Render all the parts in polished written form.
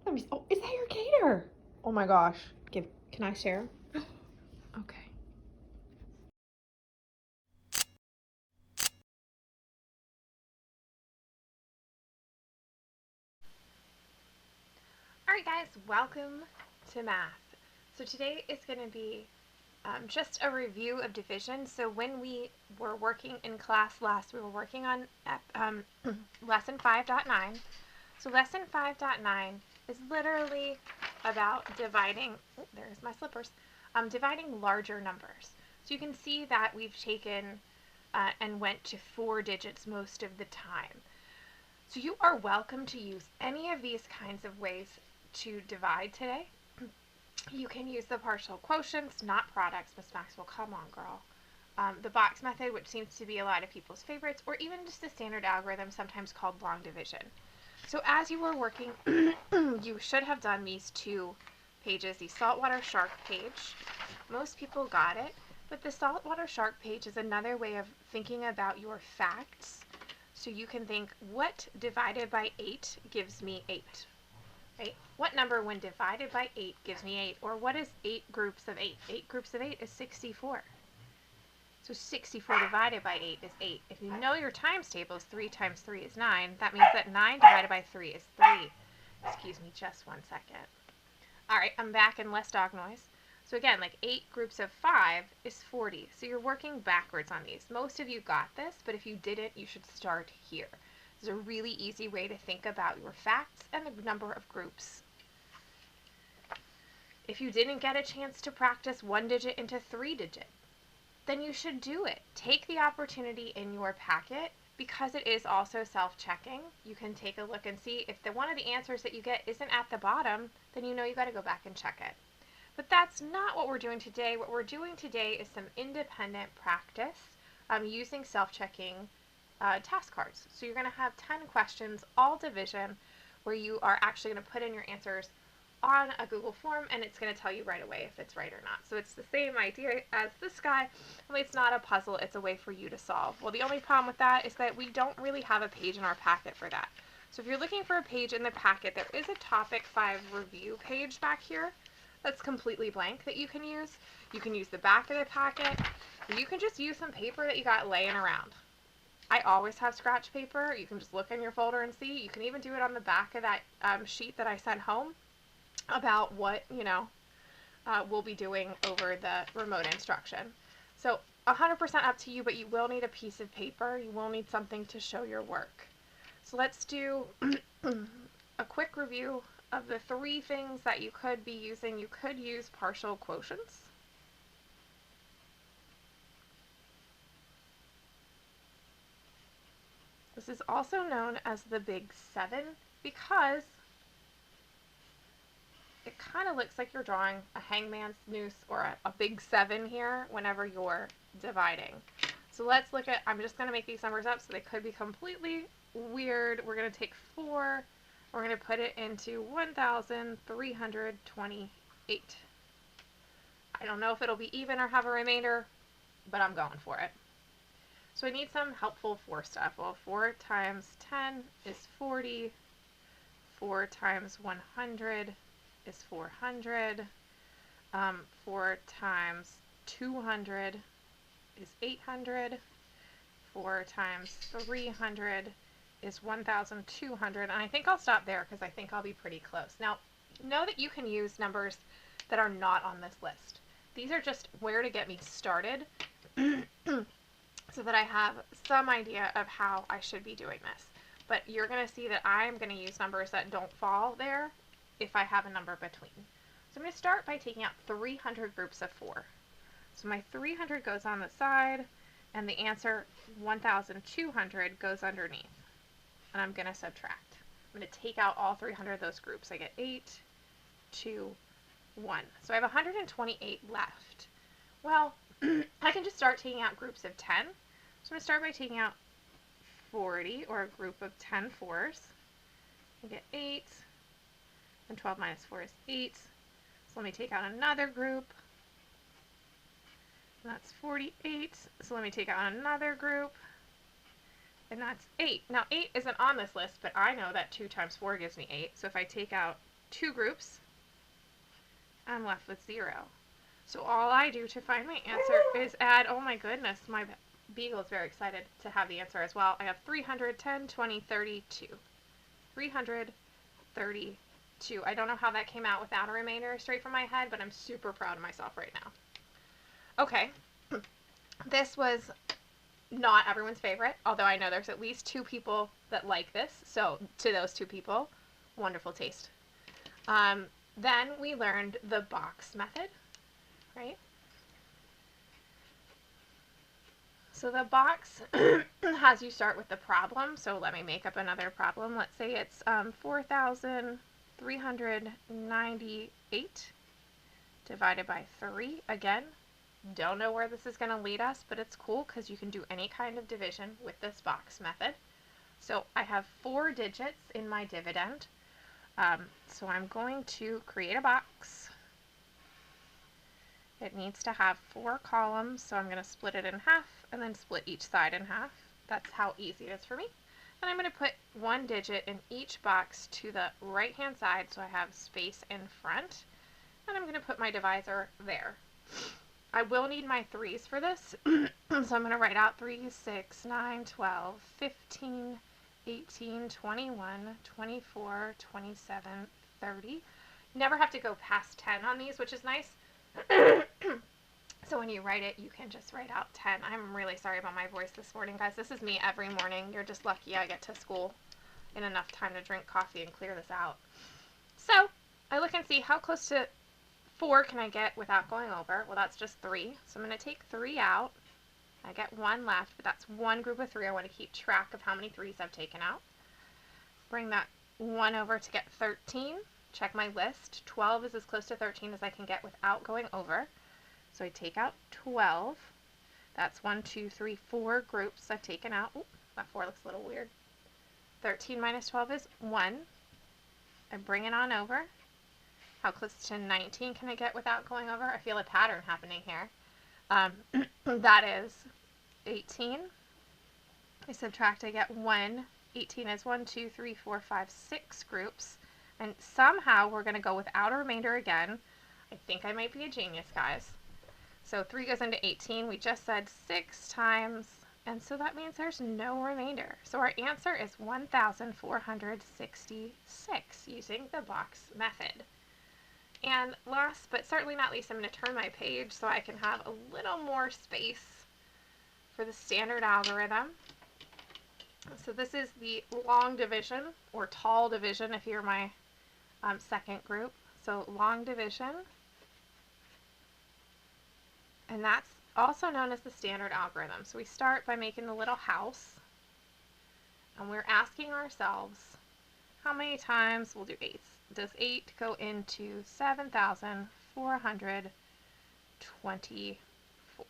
Let me. Oh, is that your gator? Oh my gosh. Can I share? Okay. Alright guys, welcome to math. So today is going to be just a review of division. So when we were working in class last, we were working on lesson 5.9. So lesson 5.9 is literally about dividing, there's my slippers, dividing larger numbers. So you can see that we've taken and went to 4 digits most of the time. So you are welcome to use any of these kinds of ways to divide today. You can use the partial quotients, not products. Miss Maxwell, come on, girl. The box method, which seems to be a lot of people's favorites, or even just the standard algorithm, sometimes called long division. So as you were working, you should have done these 2 pages, the Saltwater Shark page. Most people got it, but the Saltwater Shark page is another way of thinking about your facts. So you can think, what divided by 8 gives me 8? Right? What number when divided by 8 gives me 8? Or what is 8 groups of 8? 8 groups of 8 is 64. So 64 divided by 8 is 8. If you know your times table is 3 times 3 is 9, that means that 9 divided by 3 is 3. Excuse me just one second. Alright, I'm back in less dog noise. So again, like 8 groups of 5 is 40. So you're working backwards on these. Most of you got this, but if you didn't, you should start here. This is a really easy way to think about your facts and the number of groups. If you didn't get a chance to practice 1 digit into 3 digit, then you should do it. Take the opportunity in your packet. Because it is also self-checking, you can take a look and see if one of the answers that you get isn't at the bottom, then you know you got to go back and check it. But that's not what we're doing today. What we're doing today is some independent practice using self-checking task cards. So you're going to have 10 questions, all division, where you are actually going to put in your answers on a Google form, and it's going to tell you right away if it's right or not. So it's the same idea as this guy, only it's not a puzzle, it's a way for you to solve. Well, the only problem with that is that we don't really have a page in our packet for that. So if you're looking for a page in the packet, there is a topic 5 review page back here that's completely blank that you can use. You can use the back of the packet. You can just use some paper that you got laying around. I always have scratch paper. You can just look in your folder and see. You can even do it on the back of that sheet that I sent home about what, we'll be doing over the remote instruction. So 100% up to you, but you will need a piece of paper. You will need something to show your work. So let's do a quick review of the 3 things that you could be using. You could use partial quotients. This is also known as the Big 7 because it kind of looks like you're drawing a hangman's noose or a big 7 here whenever you're dividing. So let's look at, I'm just going to make these numbers up so they could be completely weird. We're going to take 4, we're going to put it into 1,328. I don't know if it'll be even or have a remainder, but I'm going for it. So I need some helpful 4 stuff. Well, 4 times 10 is 40. 4 times 100 is 400. 4 times 200 is 800. 4 times 300 is 1,200. And I think I'll stop there because I think I'll be pretty close. Now, know that you can use numbers that are not on this list. These are just where to get me started so that I have some idea of how I should be doing this. But you're going to see that I'm going to use numbers that don't fall there if I have a number between. So I'm going to start by taking out 300 groups of 4. So my 300 goes on the side, and the answer 1,200 goes underneath. And I'm going to subtract. I'm going to take out all 300 of those groups. I get 8, 2, 1. So I have 128 left. Well, I can just start taking out groups of 10. So I'm going to start by taking out 40, or a group of 10 fours. I get 8, and 12 minus 4 is 8. So let me take out another group. And that's 48. So let me take out another group. And that's 8. Now 8 isn't on this list, but I know that 2 times 4 gives me 8. So if I take out 2 groups. I'm left with 0. So all I do to find my answer is add, oh my goodness, my beagle is very excited to have the answer as well. I have 310, 20, 32. 332. I don't know how that came out without a remainder straight from my head, but I'm super proud of myself right now. Okay, this was not everyone's favorite, although I know there's at least 2 people that like this, so to those 2 people, wonderful taste. Then we learned the box method, right? So the box has you start with the problem, so let me make up another problem. Let's say it's 4,398 divided by 3. Again, don't know where this is going to lead us, but it's cool because you can do any kind of division with this box method. So I have 4 digits in my dividend. So I'm going to create a box. It needs to have 4 columns, so I'm going to split it in half and then split each side in half. That's how easy it is for me. And I'm going to put 1 digit in each box to the right-hand side so I have space in front. And I'm going to put my divisor there. I will need my 3's for this, so I'm going to write out 3, 6, 9, 12, 15, 18, 21, 24, 27, 30. Never have to go past 10 on these, which is nice. So when you write it, you can just write out 10. I'm really sorry about my voice this morning, guys. This is me every morning. You're just lucky I get to school in enough time to drink coffee and clear this out. So I look and see how close to 4 can I get without going over. Well, that's just 3. So I'm going to take 3 out. I get 1 left, but that's 1 group of 3. I want to keep track of how many 3's I've taken out. Bring that 1 over to get 13. Check my list. 12 is as close to 13 as I can get without going over. So I take out 12. That's 1, 2, 3, 4 groups I've taken out. Ooh, that 4 looks a little weird. 13 minus 12 is 1. I bring it on over. How close to 19 can I get without going over? I feel a pattern happening here. That is 18. I subtract, I get 1. 18 is 1, 2, 3, 4, 5, 6 groups. And somehow we're going to go without a remainder again. I think I might be a genius, guys. So 3 goes into 18. We just said 6 times, and so that means there's no remainder. So our answer is 1,466 using the box method. And last but certainly not least, I'm going to turn my page so I can have a little more space for the standard algorithm. So this is the long division, or tall division if you're my second group. So long division. And that's also known as the standard algorithm. So we start by making the little house. And we're asking ourselves, how many times, we'll do 8. Does 8 go into 7,424?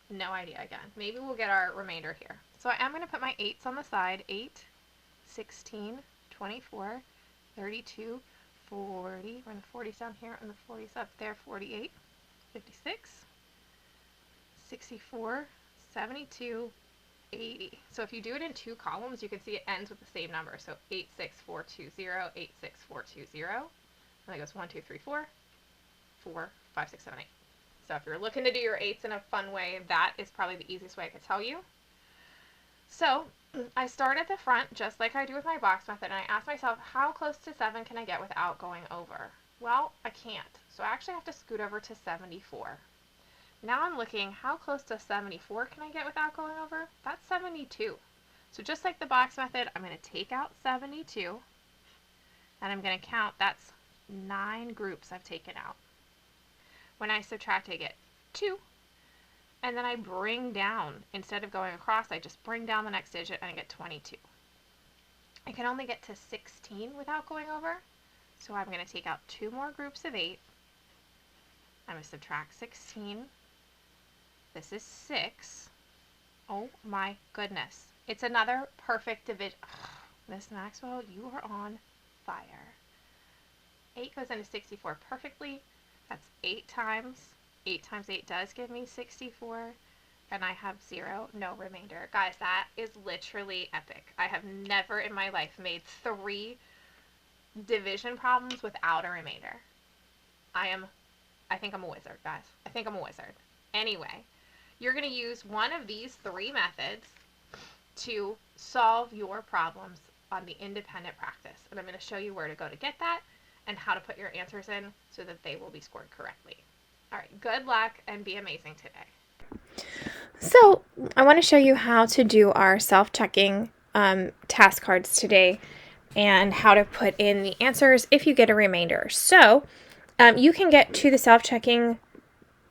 No idea again. Maybe we'll get our remainder here. So I am going to put my 8's on the side. 8, 16, 24, 32, 40. We're in the 40s down here and the 40s up there. 48, 56, 64, 72, 80. So if you do it in 2 columns, you can see it ends with the same number. So 86420, 86420. And it goes 1, 2, 3, 4, 4, 5, 6, 7, 8. So if you're looking to do your 8's in a fun way, that is probably the easiest way I could tell you. So I start at the front, just like I do with my box method, and I ask myself, how close to 7 can I get without going over? Well, I can't. So I actually have to scoot over to 74. Now I'm looking, how close to 74 can I get without going over? That's 72. So just like the box method, I'm going to take out 72, and I'm going to count, that's 9 groups I've taken out. When I subtract, I get 2, and then I bring down, instead of going across, I just bring down the next digit, and I get 22. I can only get to 16 without going over, so I'm going to take out 2 more groups of 8. I'm going to subtract 16. This is 6. Oh my goodness. It's another perfect division. Miss Maxwell, you are on fire. 8 goes into 64 perfectly. That's 8 times. 8 times 8 does give me 64. And I have 0, no remainder. Guys, that is literally epic. I have never in my life made 3 division problems without a remainder. I think I'm a wizard, guys. I think I'm a wizard. Anyway, you're going to use one of these 3 methods to solve your problems on the independent practice. And I'm going to show you where to go to get that and how to put your answers in so that they will be scored correctly. All right, good luck and be amazing today. So I want to show you how to do our self-checking task cards today and how to put in the answers if you get a remainder. So you can get to the self-checking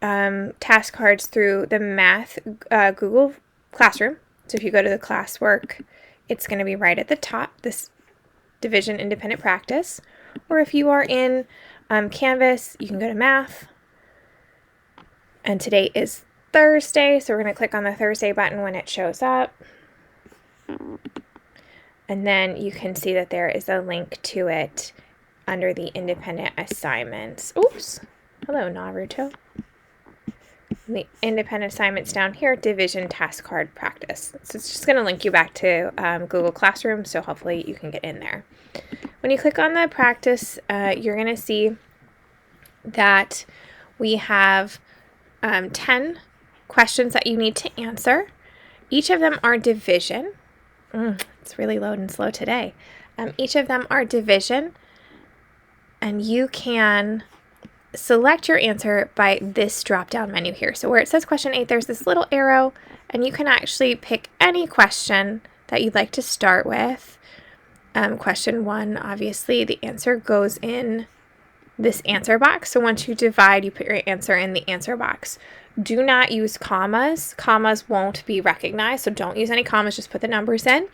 task cards through the Math Google Classroom. So if you go to the classwork, it's going to be right at the top, this division independent practice. Or if you are in Canvas, you can go to Math. And today is Thursday, so we're going to click on the Thursday button when it shows up. And then you can see that there is a link to it under the independent assignments. Oops. Hello, Naruto. The independent assignments down here, division task card practice. So it's just going to link you back to Google Classroom, so hopefully you can get in there. When you click on the practice, you're going to see that we have 10 questions that you need to answer. Each of them are division. It's really loading slow today. Each of them are division, and you can select your answer by this drop-down menu here. So where it says question 8, there's this little arrow, and you can actually pick any question that you'd like to start with. Question 1, obviously, the answer goes in this answer box. So once you divide, you put your answer in the answer box. Do not use commas. Commas won't be recognized, so don't use any commas, just put the numbers in.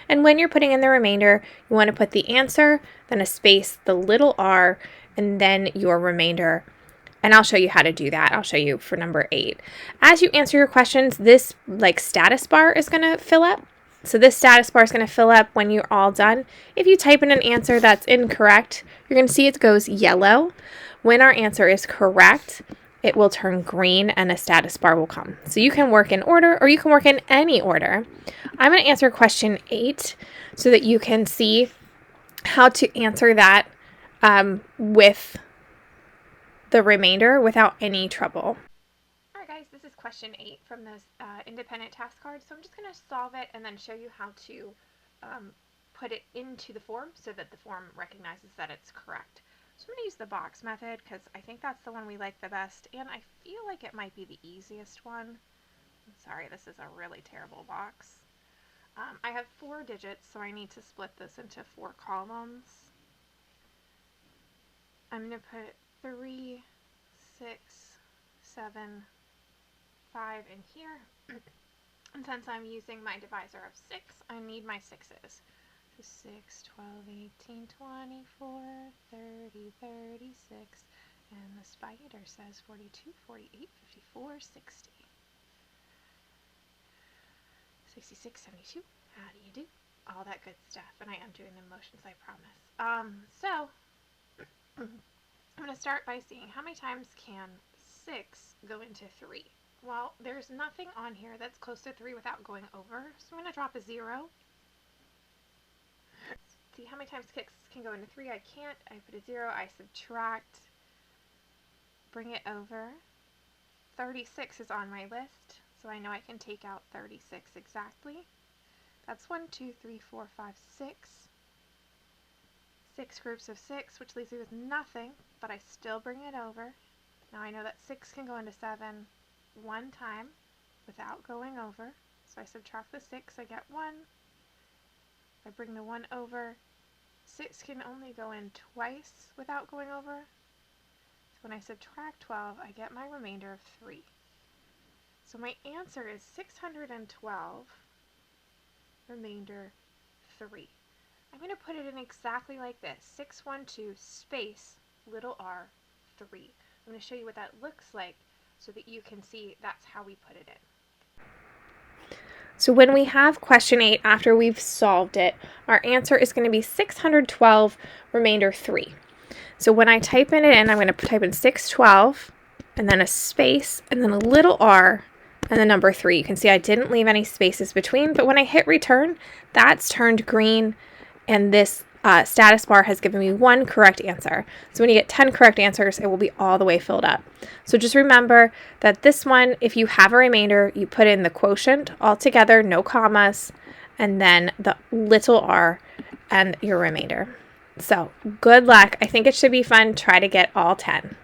And when you're putting in the remainder, you want to put the answer, then a space, the little r, and then your remainder. And I'll show you how to do that. I'll show you for number 8. As you answer your questions, this status bar is going to fill up. So this status bar is going to fill up when you're all done. If you type in an answer that's incorrect, you're going to see it goes yellow. When our answer is correct, it will turn green and a status bar will come. So you can work in order or you can work in any order. I'm going to answer question 8 so that you can see how to answer that with the remainder without any trouble. All right, guys, this is question 8 from those independent task cards. So I'm just going to solve it and then show you how to put it into the form so that the form recognizes that it's correct. So I'm going to use the box method because I think that's the one we like the best, and I feel like it might be the easiest one. I'm sorry, this is a really terrible box. I have 4 digits, so I need to split this into 4 columns. I'm going to put 3, 6, 7, 5 in here. And since I'm using my divisor of 6, I need my 6's. So 6, 12, 18, 24, 30, 36, and the spider says 42, 48, 54, 60. 66, 72, how do you do? All that good stuff, and I am doing the motions, I promise. So, I'm going to start by seeing how many times can 6 go into 3? Well, there's nothing on here that's close to 3 without going over, so I'm going to drop a 0. See how many times 6 can go into 3? I can't. I put a 0. I subtract. Bring it over. 36 is on my list, so I know I can take out 36 exactly. That's 1, 2, 3, 4, 5, 6. 6 groups of 6, which leaves me with nothing, but I still bring it over. Now I know that 6 can go into 7 one time without going over, so I subtract the 6, I get 1. I bring the 1 over. 6 can only go in twice without going over. So when I subtract 12, I get my remainder of 3. So my answer is 612, remainder 3. I'm going to put it in exactly like this. 612 space little r 3. I'm going to show you what that looks like so that you can see that's how we put it in. So when we have question 8 after we've solved it, our answer is going to be 612, remainder 3. So when I type in it in, I'm going to type in 612, and then a space, and then a little r, and the number 3. You can see I didn't leave any spaces between, but when I hit return, that's turned green, and this status bar has given me 1 correct answer. So when you get 10 correct answers, it will be all the way filled up. So just remember that this one, if you have a remainder, you put in the quotient all together, no commas, and then the little r and your remainder. So good luck. I think it should be fun. Try to get all 10.